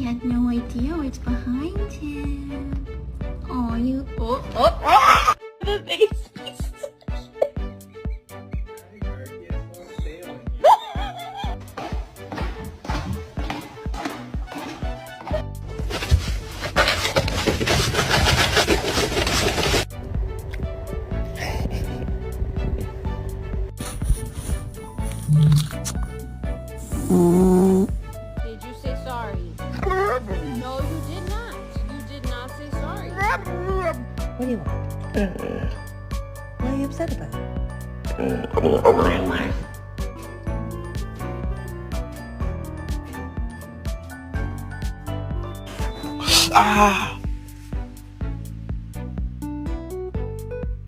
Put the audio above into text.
had no idea what's behind him. Oh, you. The face. Did you say sorry? No, you did not. You did not say sorry. What do you want? What are you upset about? Ah!